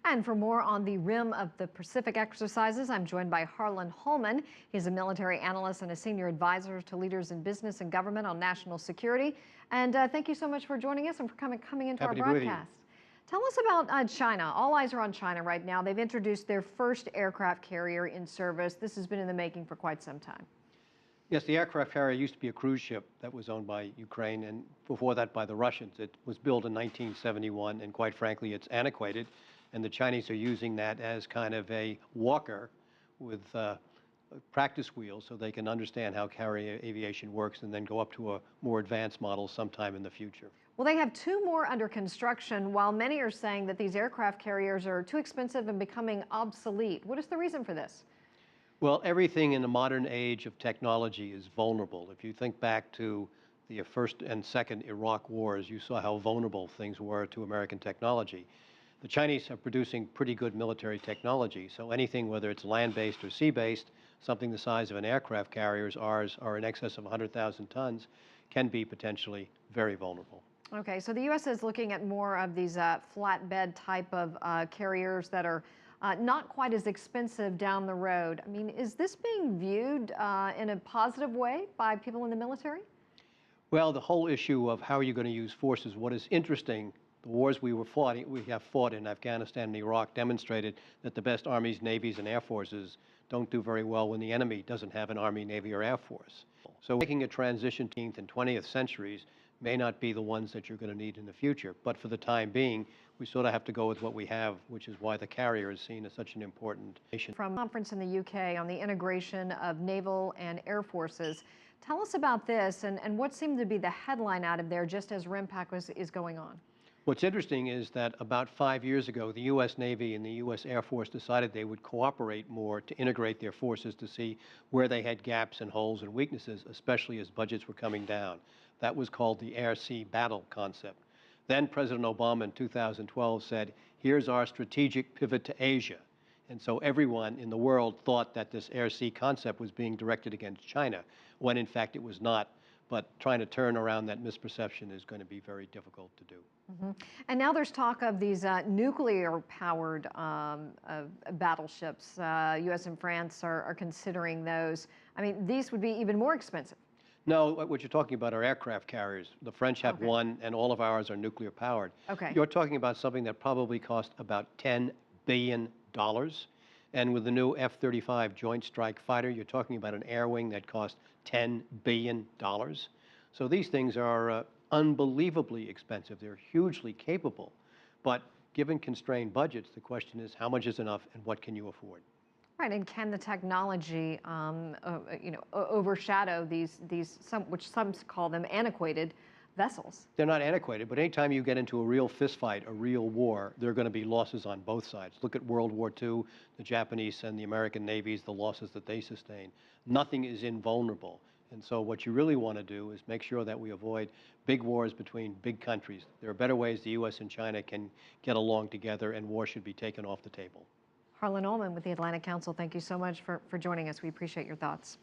And for more on the rim of the Pacific exercises, I'm joined by Harlan Ullman. He's a military analyst and a senior advisor to leaders in business and government on national security. And thank you so much for joining us and for coming into our broadcast. Tell us about China. All eyes are on China right now. They've introduced their first aircraft carrier in service. This has been in the making for quite some time. Yes, the aircraft carrier used to be a cruise ship that was owned by Ukraine, and before that by the Russians. It was built in 1971, and quite frankly, it's antiquated, and the Chinese are using that as kind of a walker with practice wheels so they can understand how carrier aviation works and then go up to a more advanced model sometime in the future. Well, they have two more under construction, while many are saying that these aircraft carriers are too expensive and becoming obsolete. What is the reason for this? Well, everything in the modern age of technology is vulnerable. If you think back to the first and second Iraq wars, you saw how vulnerable things were to American technology. The Chinese are producing pretty good military technology, so anything, whether it's land-based or sea-based, something the size of an aircraft carrier as ours are in excess of 100,000 tons, can be potentially very vulnerable. Okay, so the U.S. is looking at more of these flatbed type of carriers that are not quite as expensive down the road. I mean, is this being viewed in a positive way by people in the military? Well, the whole issue of how are you going to use forces, what is interesting, the wars we have fought in Afghanistan and Iraq demonstrated that the best armies, navies, and air forces don't do very well when the enemy doesn't have an army, navy, or air force. So making a transition to 19th and 20th centuries may not be the ones that you're going to need in the future. But for the time being, we sort of have to go with what we have, which is why the carrier is seen as such an important nation. From a conference in the UK on the integration of naval and air forces, tell us about this and what seemed to be the headline out of there just as RIMPAC is going on. What's interesting is that about 5 years ago, the U.S. Navy and the U.S. Air Force decided they would cooperate more to integrate their forces to see where they had gaps and holes and weaknesses, especially as budgets were coming down. That was called the air-sea battle concept. Then President Obama in 2012 said, here's our strategic pivot to Asia. And so everyone in the world thought that this air-sea concept was being directed against China, when in fact it was not. But trying to turn around that misperception is going to be very difficult to do. Mm-hmm. And now there's talk of these nuclear-powered battleships. U.S. and France are considering those. I mean, these would be even more expensive. No, what you're talking about are aircraft carriers. The French have one, and all of ours are nuclear powered. Okay. You're talking about something that probably cost about $10 billion. And with the new F-35 Joint Strike Fighter, you're talking about an air wing that cost $10 billion. So these things are unbelievably expensive. They're hugely capable. But given constrained budgets, the question is how much is enough and what can you afford? Right, and can the technology, overshadow these which some call them antiquated vessels? They're not antiquated, but anytime you get into a real fist fight, a real war, there are going to be losses on both sides. Look at World War II, the Japanese and the American navies, the losses that they sustained. Nothing is invulnerable. And so what you really want to do is make sure that we avoid big wars between big countries. There are better ways the U.S. and China can get along together, and war should be taken off the table. Harlan Ullman with the Atlantic Council, thank you so much for joining us. We appreciate your thoughts.